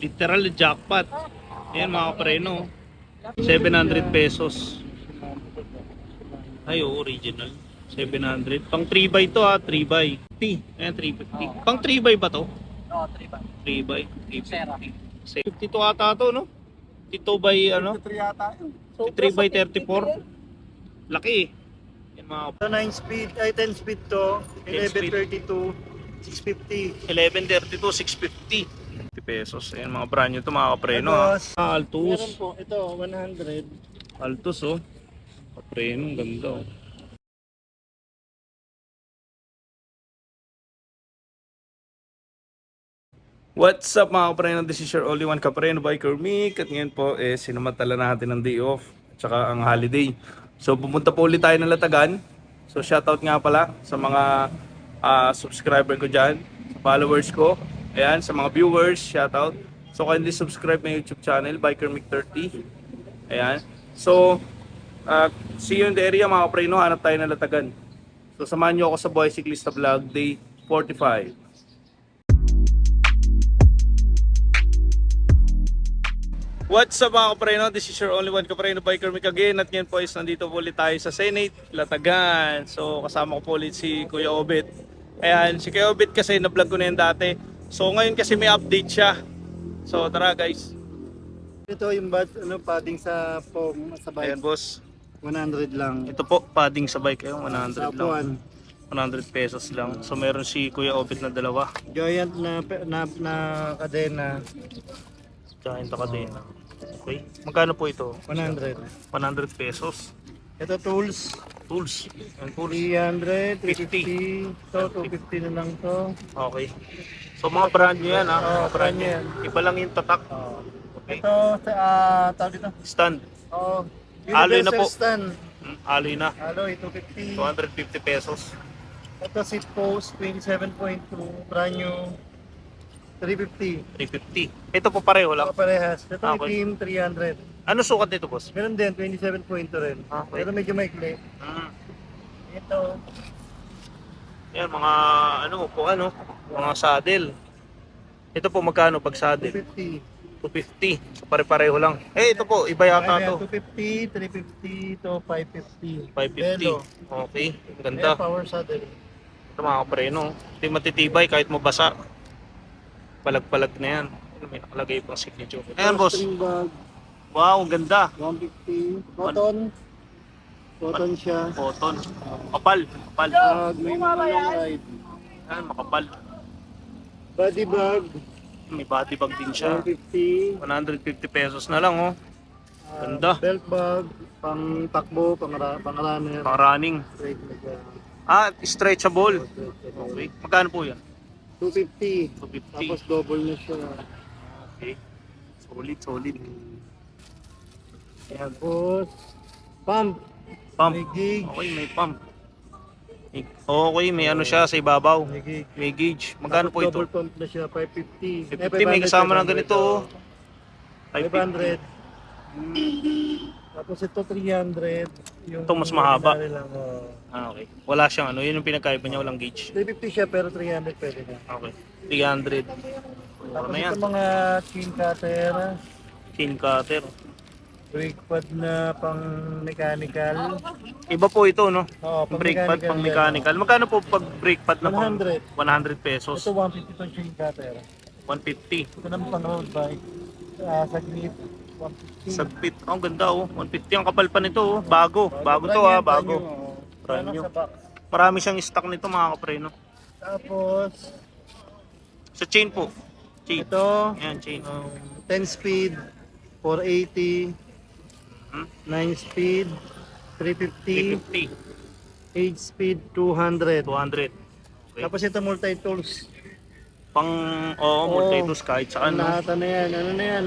Literal jackpot. Ayan mga kapreno. 700 pesos. Ay, original. 700. Pang 3x to ha. 3x. Ayan, 350. Pang 3x ba to? Oo, 3 ba? 3x. 350. 52 ata to, no? 52 by ano? 53 yata yun. 3 by 34. Laki eh. Yan mga So 9 speed, ay 10 speed to, 10 speed. 1132, 650. 1132, 650. 50 pesos. Ayan mga brand new to mga kapreno ha. Tapos, Altus. meron po, ito 100. Altus oh. Kapreno, ang ganda oh. What's up mga kapreno? This is your only one kapreno biker Mick. At ngayon po sinamantala natin ng day off at saka ang holiday. So pupunta po ulit tayo ng Latagan. So shoutout nga pala sa mga subscriber ko dyan, sa followers ko, ayan, sa mga viewers, shoutout. So kindly subscribe my YouTube channel, Biker Mick 30. Ayan. So see you in the area mga kapreno, hanap tayo ng Latagan. So samahan nyo ako sa Boy Cyclista Vlog Day 45. What's up mga kapreno? This is your only one kapreno biker Mick again. At ngayon po is nandito po ulit tayo sa Senate, Latagan. So kasama ko po ulit si Kuya Obet. Ayan, si Kuya Obet kasi na-vlog ko na yun dati. So ngayon kasi may update siya. So tara guys. Ito yung padding sa foam sa bike. Ayan boss. 100 lang. Ito po, padding sa bike. Ayun, 100 Sa lang. upuan. 100 pesos lang. So meron si Kuya Obet na dalawa. Giant na kadena, Giant na kadena. Okay. Magkano po ito? 100. 100 pesos. Ito tools, Tools. Ayan, tools. 300, 50. 350. To 250 na lang to. Okay. So mga brand new yan ha. Oo, brand new yan. Iba lang yung tatak. Okay. Ito, tawag dito. Stand. Oh, Alloy na po. stand. Alloy na. Alloy, 250. 250 pesos. Ito seat post, 27.2, brand new, 350. 350. Ito po pareho lang. Ito parehas. Ito Okay. itim, 300. Ano sukat nito boss? Meron din, 27.2 rin. Okay. Pero medyo maikli. Mm. Ito, Yan mga ano po ano. Mga saddle. Ito po magkano pag saddle? 250. 250. So pare-pareho lang. Eh ito po iba yata Ayan, to. 250, 350, to 550. 550. Belo. Okay. Ayan, Ganda. power saddle. Ito mga kapreno. Hindi matitibay kahit mabasa. Palag-palag na yan. May nakalagay pang signature. Ayan boss. String bag, Wow, ganda. 150. Cotton. Cotton siya. Cotton. Kapal. Kapal. Bag, may mga long ride. Ayan, makapal. Body bag, May body bag din siya. 150. 150 pesos na lang oh. Ganda. Belt bag, pang takbo, pang runner. Pang running. Straight na siya. Stretchable. Okay. Magkano po yan? 250. 250. Tapos double na siya. Okay. Solid, solid. Tapos, pump. Pump. May gauge. Okay, may pump. Okay, may ano siya sa ibabaw. May gauge. May gauge. Magkano po Tapos ito? double pump na siya, 550. 50. May kasama ng ganito oh. 500. Tapos ito 300. Yung Ito mas mahaba. ordinary lang, oh. Okay. Wala siyang ano. Yun yung pinagkaiba niya. Walang gauge. 350 siya pero 300 pwede na. Okay. 300. Puro Tapos na yan. ito mga chin cutter, Chin cutter. brake pad na pang mechanical. Iba po ito, no? Oo, pang Brake pad, pang yan. mechanical. Magkano po pag brake pad na pang 100. 100 pesos? Ito 150 to chin cutter. 150. Ito naman pang road bike. Sa grip, 150. Sagpit. Oh, ang ganda oh. 150 ang kapal pa nito oh. Bago. Bago to ah, bago. Brand new. Sa box. Marami siyang stock nito mga kapreno. Tapos, Sa chain po. Chain. ito, Ayan, chain. 10 speed, 480, Hmm? 9 speed, 350, 350. 8 speed, 200. 200. Okay. Tapos ito multi-tools. Pang, multi-tools kahit saan. No? Lahat na yan, ano na yan,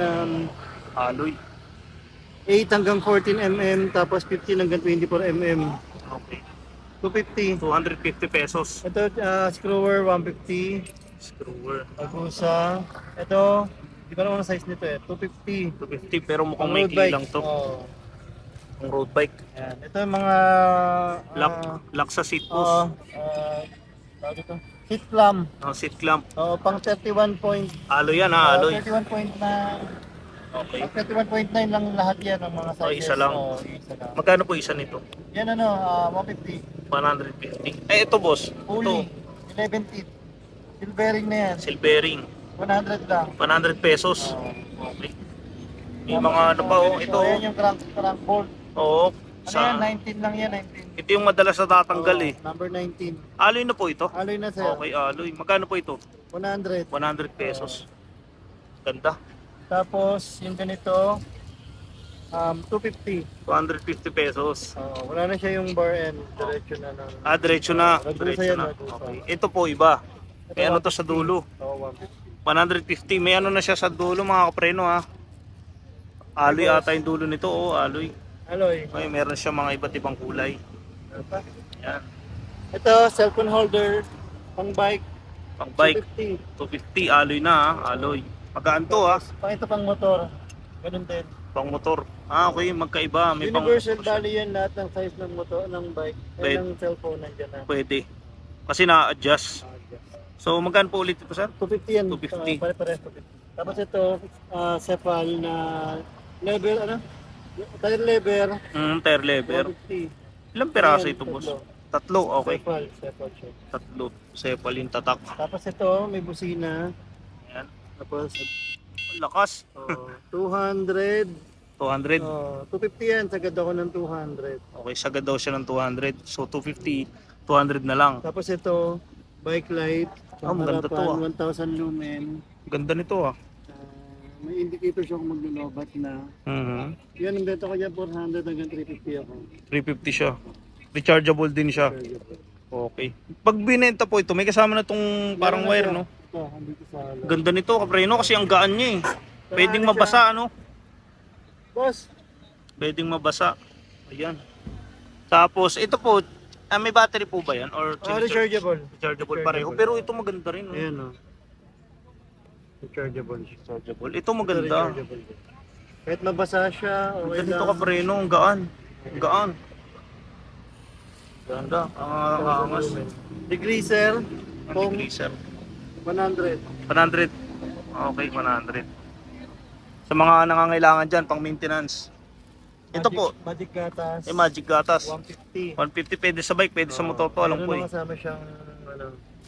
Alloy. 8 hanggang 14 mm, tapos 15 hanggang 24 mm. Okay. 250. 250 pesos. Ito, screwer, 150. Screwer. Agusa. Ito, di ba naman ang size nito 250. 250 pero mukhang Pang may road bike. kilang to. Oo. Ang road bike. Yan. Ito yung mga... Lock sa seat Oo. post. Tawag ito. Seat clamp. Seat clamp. Pang 31 point. Alloy yan ha, alloy. 31.9. Okay. Pang 31.9 lang lahat yan ng mga sizes. Isa lang. Isa lang. Magkano po isa nito? Yan 150. 150. Ito boss. Fully. Ito, 11 teeth. Silvering na yan. silvering. 100 lang. 100 pesos. Okay. May mga ano pa ito. Ayan yung crank bolt. Oo. Ano yan? 19 lang yan. 19. Ito yung madalas natatanggal eh. Number 19. Alloy na po ito? Alloy na sir. Okay, alloy. Magkano po ito? 100. 100 pesos. Ganda. Tapos yung ganito 250. 250 pesos. Wala na siya yung bar end. Diretso na. Diretso na. Ragusa Diretso yan, na. ragusa. Okay. Ito po iba. May ano to sa 150. dulo? 150. 150. May ano na siya sa dulo mga kapreno ha. Alloy ata yung dulo nito. Alloy. Alloy. Okay, meron siya mga iba't ibang kulay. Yan. Ito, cellphone holder. Pang bike. Pang bike. 250. 250. Alloy na ha. Alloy. Magaan to ha. Ito pang motor. Ganun din. Pang motor. Okay. Magkaiba. May Universal bali yan lahat ng size ng motor, ng bike. Pwede. Ng cellphone nandiyan na. Pwede. Kasi na-adjust. So magkano po ulit ito sir? 250 yan. 250. Pare-pares 250. Tapos ito, Cephal na lever, tire lever. Tire lever. 150. Ilang peraso Ayan, ito boss? tatlo. 3. Okay. Cephal siya. 3. Cephalin tatak. Tapos ito, may busina. Yan. Tapos, Ang lakas. 200. 200. 250 yan. Sagad ako ng 200. Okay, sagad daw siya ng 200. So 250, 200 na lang. Tapos ito, bike light. Maganda to, Harapan, 1,000 lumen. Ganda nito ah. May indicator siya kung maglulubat na. Yan, ang benta ko dyan 400 hanggang 350 ako. 350 siya. Rechargeable din siya. Okay. Pag binenta po ito, may kasama na tong parang wire, no? Ito, andito sa hala. Ganda nito, kapreno, kasi ang gaan niya eh. Pwedeng mabasa, ano? Boss, Pwedeng mabasa. Ayan. Tapos, ito po, may battery po ba yan? Or rechargeable. rechargeable pareho. Pero ito maganda rin, no? Ayan o. Rechargeable siya. Rechargeable. Ito maganda. Rechargeable. Kahit mabasa siya, okay Ganito lang. kapreno, ang gaan. Ang gaan. Ganda. Ang angas. Degreaser, Ang degreaser. 100. 100. Okay, 100. Sa mga nangangailangan dyan, pang maintenance. Ito po, Magic gatas. Magic Gatas. 150. 150 pwede sa bike, pwede sa motor to, alam ko Meron eh. na kasama siyang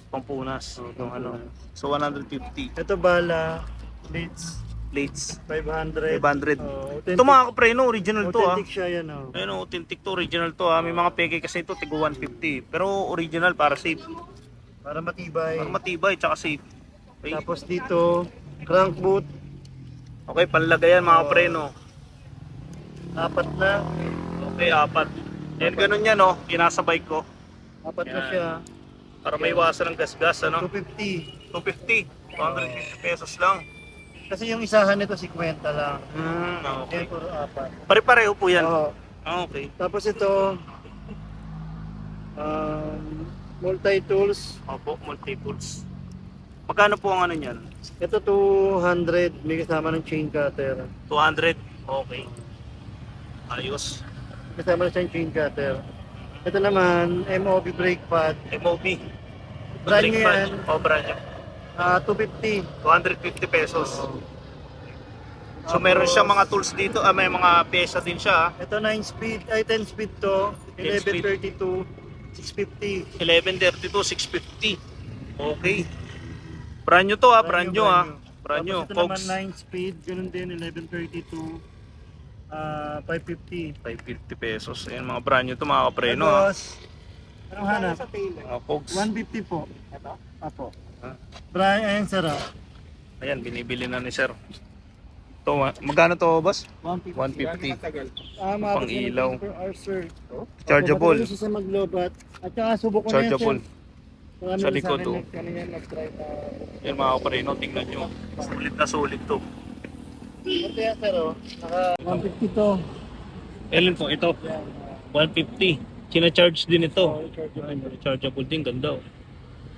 Pampunas. Yung pampunas. So 150. Ito bala, leads, Plates. 500. 500. Authentic, Ito mga kapreno, original to ah. authentic siya yan oh. Ayun, authentic to, original to ah. May mga peke kasi ito, tigo 150. Pero original para safe. Para matibay. Para matibay, tsaka safe. Okay, Tapos dito, crank boot, okay panlagayan mga kapreno. 4 na. Okay, 4. Yan, ganun yan oh, kinasabay ko. 4 na Yan. siya. Para may iwasan ng gas-gas, ano? 250. 250. 250 pesos lang. Kasi yung isahan nito 50 lang. Okay. Yan puro 4. Pare-pareho po yan. Oo. Okay. Tapos ito, multi-tools. Opo, multi-tools. Magkano po ang ano niyan? Ito 200, may kasama ng chain cutter. 200. Okay. Ayos. Kasama na siyang chain cutter. Ito naman, MOB brake pad. MOB. Brand new yan. Brand new. 250. 250 pesos. So meron siya mga tools dito, may mga pyesa din siya. Ito 9 speed, ay 10 speed to. 10 speed. 1132, 650. 1132, 650. Okay. Brand new to brand new Brand new. Tapos ito Folks. naman 9 speed, ganun din 1132. 550. 550 pesos. Ayan mga brand new to mga kapreno. Tapos, anong hanap? Mga folks. 150 po. Ito? Apo. Ah. Brian, ayan sir. Ayan, binibili na ni sir. To, magkano to, boss? 150. 150. Maabot Pang na ng ilaw. 24 hours, sir. Chargeable. Siya sa maglobat. At saka subok ko na yan, Chargeable. sir. Marami Sa na likod, akin oh. kanina nag-try na. Yan mga kapreno, tingnan nyo. Sulit na sulit to. Ito yan, sir, oh. Naka 150 to. Ellen po, ito. Yan. 150. China-charge din ito. Oh, rechargeable. Rechargeable din, ganda.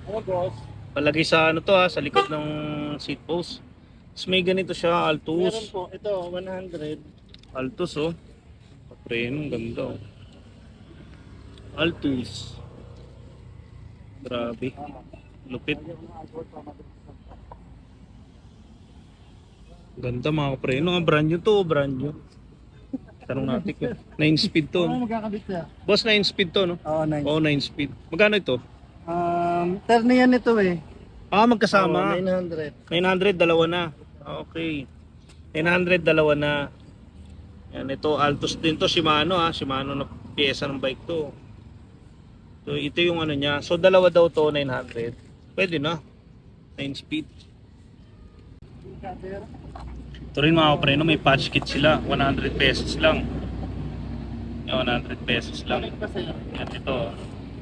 Ano, boss? Palagi sa ano to sa likod ng seat post. Tapos may ganito siya, Meron Altus. po. Ito, 100. Altus oh. Kapreno, ganda oh. Altus. Grabe. Lupit. Ganda mga kapreno. Ang brand new to, brand new. Tanong natin ko. 9 speed to. Ano No? magkakabit siya? Boss, 9 speed to, no? Oo, 9. Oo, 9 speed. Magkano ito? Terno yan ito eh. Ah, magkasama. 900. 900, dalawa na. Okay. 900, dalawa na. Yan, ito, Altos din to. Shimano ha. Shimano na pyesa ng bike to. So, ito yung ano niya. So, dalawa daw to, 900. Pwede na. 9 speed. Ito rin mga kapreno, may patch kit sila. 100 pesos lang. Yan, 100 pesos lang. Yan, ito.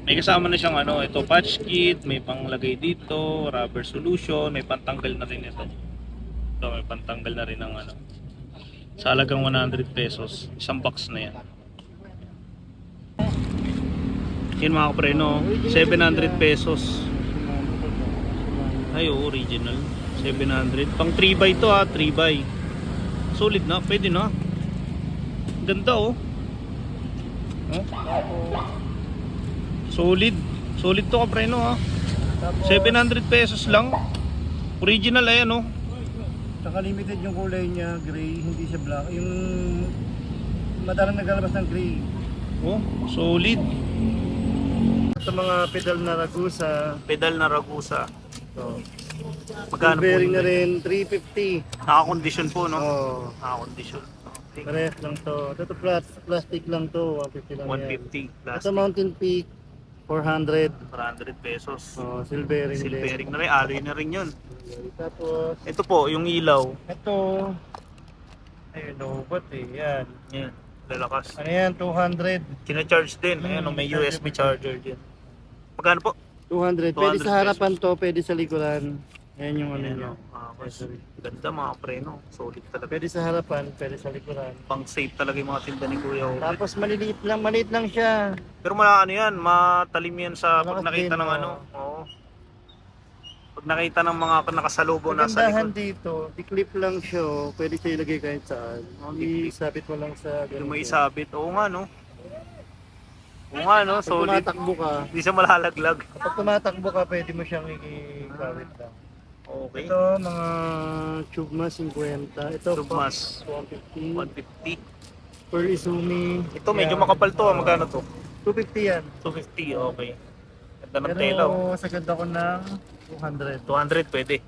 May kasama na siyang ano, ito patch kit, may panglagay dito, rubber solution, may pantanggal na rin ito. Ito, may pantanggal na rin ng ano. Sa halagang 100 pesos, isang box na yan. Yan mga kapreno, 700 pesos. Ay, original. 700. Pang 3x to ha, 3x. Solid na, pwede na. Ganda oh. Oh. Solid. Solid to kapreno ha. 700 pesos lang. Original ayan oh. Saka limited yung kulay niya, gray, hindi siya black. Yung madalang naglalabas ng gray. Oh, solid. Sa mga pedal na Ragusa, Pedal na Ragusa. so, Magkano po bearing na yun? rin, 350. Naka-condition po no? Oh, Naka-condition. Okay. parehas lang to. Ito plastic lang to, 150 lang yan. 150 Ito plastic. Mountain Peak, 400. 400 pesos. Oh, silvering din. Silvering na rin, alloy na rin yun. Tapos, Ito po, yung ilaw. ito, ayun, lobot eh, yan. Yan, lalakas. Ano yan, 200. Kina-charge din. Ayan, may USB charger din. Magkano po? 200. 200 Pwede sa harapan to, pwede sa likuran. Yan yung ano Ayan, niya. oh. Ganda mga preno. Solid talaga. Pwede sa harapan, pwede sa likuran. Pang safe talaga yung mga tinda ni Kuya Obet. Tapos maliit lang siya. Pero ano yan, matalim yan sa pag Malakas nakita din, ng oh. ano. Oo. Pag nakita ng mga nakasalubong nasa Kagandahan likod. dito, di-clip lang siya, oh. Pwede siya ilagay kahit saan. I-sabit mo lang sa Yung ganito. may isabit. Oo nga no. Oo nga no, Pag solid. tumatakbo ka, Hindi siya malalaglag. kapag tumatakbo ka, pwede mo siyang i-kawit lang. Okay. Ito, mga Chugma 50. Ito, Chugmas. 150. 150. Per Izumi. Ito medyo Yan. makapal to. Magkano to? 250 yan. 250. Okay. Ganda ng Pero tela. Oh. sa ganda ko ng 200. 200 pwede.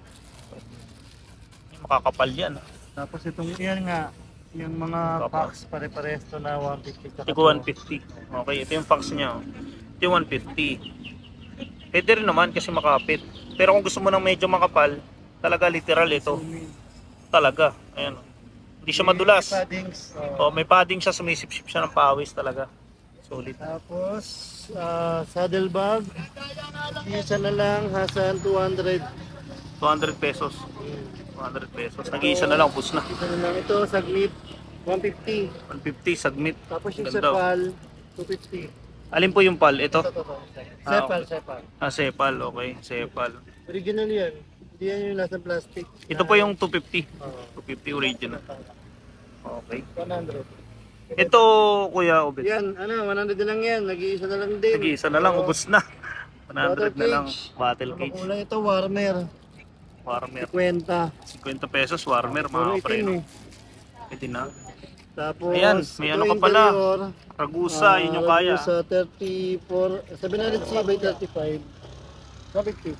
Makakapal yan. Tapos itong yan nga, yung mga Kapal. packs pare-pares to na 150. tsaka Ito 150. Okay, ito yung fax niya. Oh. Ito yung 150. Pwede rin naman kasi makapit. Pero kung gusto mo ng medyo makapal, talaga literal ito. Talaga. Ayan. Oh. Hindi siya madulas. May paddings. Oh, may padding siya, sumisip-sip siya ng pawis talaga. Solid. Tapos, saddle bag. Isa na lang, Hasan 200. 200 pesos. 200 pesos. Nag-iisa na lang, bus na. Isa na lang ito, saglit. 150. 150, submit. Tapos yung Ganda. sepal, 250. Alin po yung pal? Ito? Ito. Ah, Sepal, okay. sepal. Ah, sepal. Okay, sepal. Original yan. Hindi yan yung nasa plastic. Ito po yung 250. Oo. 250 original. Okay. 100. Ito, Kuya Obet. Yan, 100 na lang yan. Nag-iisa na lang din. Nag-iisa na lang, Oo. ubos na. 100 Bottle na lang. cage. Bottle cage. Makulang ito, warmer. Warmer. 50. 50 pesos, warmer, Puro mga itim preno. eh. Pwede na. Tapos, Ayan, may ito ano ka pala. interior, Ragusa, yun yung kaya. Sa 34, 700C by 35. 150.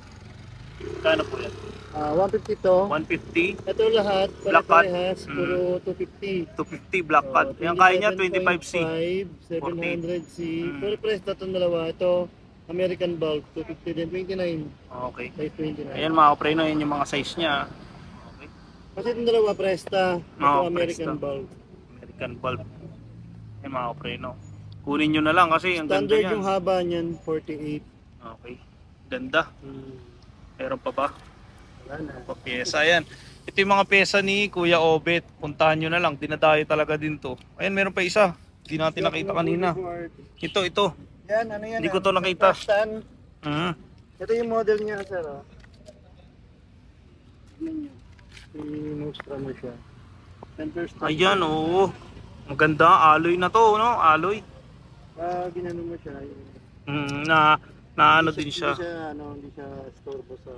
Kano po yan? 150 to. 150, Ito lahat, Black card. parehas, puro 250. 250 black card. Yung kaya niya, 25C. 700C. Mm. Puro press na itong dalawa. Ito, American bulk, 250 din, 29. Okay. Size 29. Ayan mga preno, yun yung mga size niya. Okay. Kasi itong dalawa, Presta. Ito, Oo, American Presta. bulk. American bulb. Ayan mga preno. Kunin nyo na lang kasi ang ganda Standard niyan. yung haba niyan, 48. Okay. Ganda. Meron pa ba? Wala na. Pa pyesa. Ayan. Ito yung mga pyesa ni Kuya Obet. Puntahan nyo na lang. Dinadayo talaga din to. Ayan, meron pa isa. Hindi natin nakita kanina. Ito. Yan, ano yan? Hindi ko to nakita. Stand. Mhm. Ito yung model niya, sir. Oh. Tignan niyo. I-mustra mo siya. Center stand. Ayan, oo. Maganda. Alloy na to, no? Alloy. Ginano mo siya. Na Na ano din siya. Hindi siya storbo sa...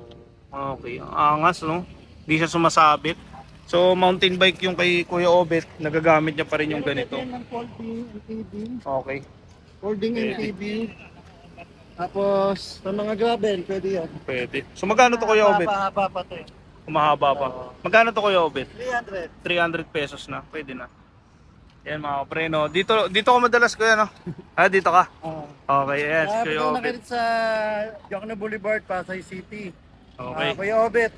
Okay, ang angas no? Hindi siya sumasabit. So mountain bike yung kay Kuya Obet, nagagamit niya pa rin yung ganito. Meron ng folding MTB. Okay. Folding MTB. Tapos, sa mga gravel, pwede yan. Pwede. So magkano to Kuya Obet? Haba pa to eh. Mahaba pa. Magkano to Kuya Obet? 300. 300 pesos na. Pwede na. Yan mga kapre, no? Dito ko madalas Kuya, no? Dito ka? Oo. Okay, yes. Kuya Punta na Obet. kayo sa Jacona Boulevard, Pasay City. Okay. Kuya Obet,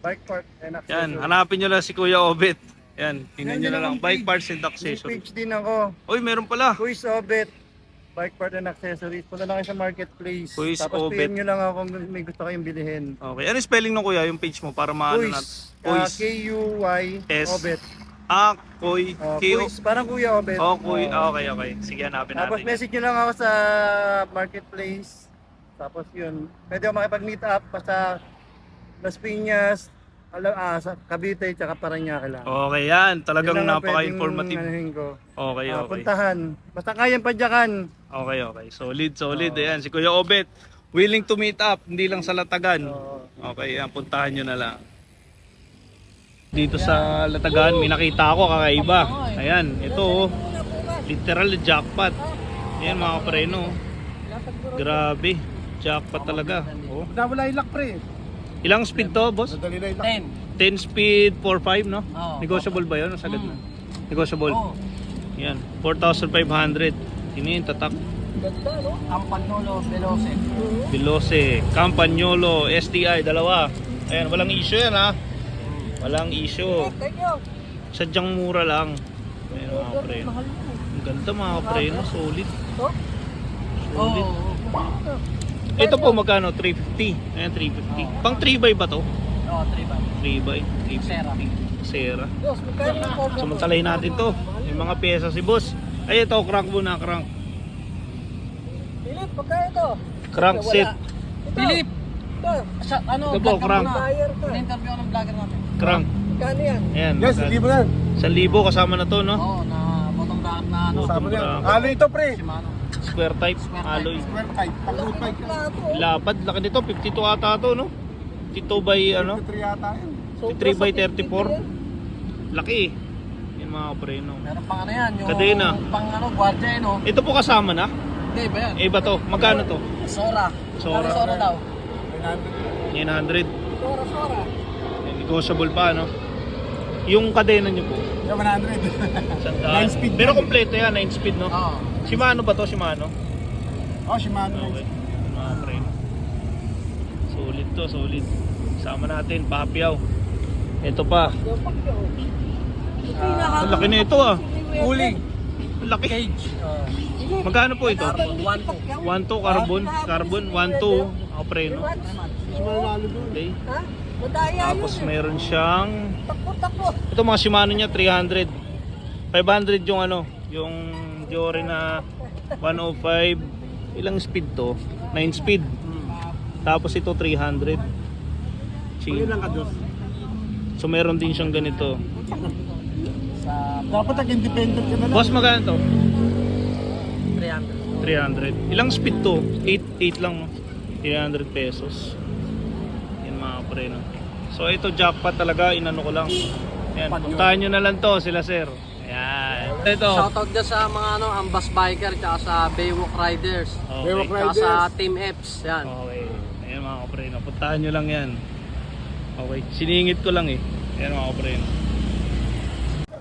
Bike Park and Accessories. Yan, hanapin nyo lang si Kuya Obet. Yan, tingnan nyo Yan, na lang. yung Bike page. parts and May accessories. page din ako. Uy, meron pala. Kuis Obet, Bike Part and Accessories. Punta na kayo sa marketplace. Kuis Tapos Obet. PM nyo lang ako kung may gusto kayong bilhin. Okay. Ano yung spelling ng Kuya, yung page mo para maano natin? Kuis, Kuis. K-U-Y, Obet. Koy. Kuis, parang Kuya Obet. Kuy. Okay. Sige, hanapin Tapos natin. message nyo lang ako sa marketplace. Tapos yun, pwede ako makipag-meet up pa sa Las Piñas, sa Cavite, tsaka Parañaque lang. Okay yan. Talagang Yun lang ang napaka-informative. pwedeng anuhin ko. Okay. Puntahan. Basta kayang padyakan. Okay. Solid. Ayan, si Kuya Obet. Willing to meet up, hindi lang sa Latagan. Okay, yan. Puntahan nyo na lang. Dito sa Latagan, may nakita ako kakaiba. Ayan, ito oh. Literal jackpot. Ayan mga preno. Grabe. Jackpot talaga. Oh. Wala ilak pre. Ilang speed to, boss? Madali na ilak. 10 speed, 4.5, no? Oo. Negotiable ba yun? Sagad na. Negotiable. Yan, 4,500. Sino yung tatak? Ganda, no? Campagnolo, Veloce. Veloce, Campagnolo, STI, dalawa. Ayan, walang issue yan ha. Walang issue. Thank you. Sadyang mura lang. Ayan mga pre. Mahal mo. Ang ganda mga pre, no? Solid. To? Solid. Ito po magkano? 350. Ayan, 350. Pang 3x ba to? Oo, 3 3x. Sera. 350. Sera. Diyos, magkano yung cobra? Samantalayin natin to. Yung mga pyesa si boss. Ay, ito, crank muna, crank. Philip, magkano ito? Crank set. Philip! Ito, ano, Ito po, vlog ka crank. muna. In-interview ako ng vlogger natin. Crank. Magkano yan? Ayan. Yes, magkano? libo yan. 1,000 kasama na to, no? Oo, na bottom down na ano. Bottom down. Halo ito pre. Shimano. Square type, alloy. Square type. Pag-road bike. Lapad, laki nito, 52 ata to, no? 52 by ano? 3 yata yun. 53 by 34. Laki eh. Yan mga preno. Meron pang ano yan, yung Kadena. pang ano, guardia yun, oh. Ito po kasama na? Hindi, ba yan? Iba to, magkano to? Sora. Sora. Sora daw. 900. Sora. Negotiable pa, no? Yung kadena nyo po? Yung 100. Sandaan. 9 speed. Pero kompleto yan, 9 speed, no? Oo. Shimano ba to? Shimano? Oh, Shimano. Okay. Mga preno. Solid to, solid. Sama natin, Papiaw. Ito pa. Ang laki na ito ah. Uling. Ang laki. Cage. Magkano po ito? 1-2. 1.2 carbon 1.2 ako preno. Okay. Ha? Madaya Tapos meron siyang Takbo. ito mga Shimano niya 300. 500 yung ano, yung Diore na 105. Ilang speed to? 9 speed. Tapos ito 300. So meron din siyang ganito. Dapat nag-independent ka na lang. Boss, magkano to? 300. 300. Ilang speed to? 8 lang. No? 300 pesos. Yan mga preno. So ito jackpot talaga, inano ko lang. Ayan, puntahan nyo na lang to sila sir. Ayan. Ito. Shoutout dyan sa mga ano, Ambas Biker, tsaka sa Baywalk Riders, Okay. tsaka sa Team Eps. Yan. Okay. Ayan mga kapreno. Puntahan nyo lang yan. Okay. Siningit ko lang eh. Ayan mga kapreno.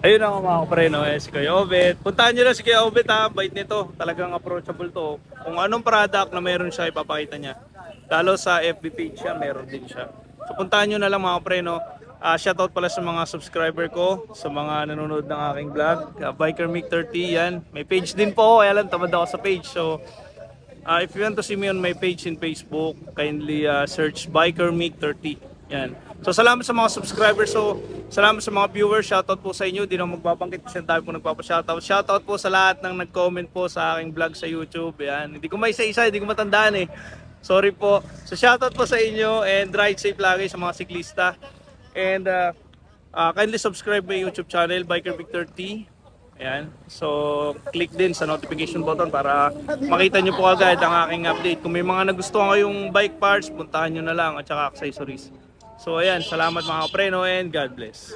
Ayun ako mga kapreno. Si Kuya Obet. Puntahan nyo lang si Kuya Obet ha. Bait nito. Talagang approachable to. Kung anong product na meron siya, ipapakita niya. Lalo sa FB page siya, meron din siya. So puntahan nyo na lang mga kapreno. Shoutout pala sa mga subscriber ko, sa mga nanonood ng aking vlog. Biker Mic 30, yan. May page din po. Kaya lang tamad ako sa page. So if you want to see me on my page in Facebook, kindly search Biker Mic 30. Yan. So salamat sa mga subscribers. So salamat sa mga viewers. Shoutout po sa inyo. Di na magbabanggit kasi ang dami po nagpapa-shoutout. Shoutout po sa lahat ng nag-comment po sa aking vlog sa YouTube. Yan. Hindi ko maisa-isa, hindi ko matandaan eh. Sorry po. So shoutout po sa inyo and ride safe lagi sa mga siklista. And kindly subscribe my YouTube channel, Biker Mic 30. Ayan. So, click din sa notification button para makita nyo po agad ang aking update. Kung may mga nagustuhan kayong bike parts, puntahan nyo na lang at saka accessories. So, ayan. Salamat mga kapreno and God bless.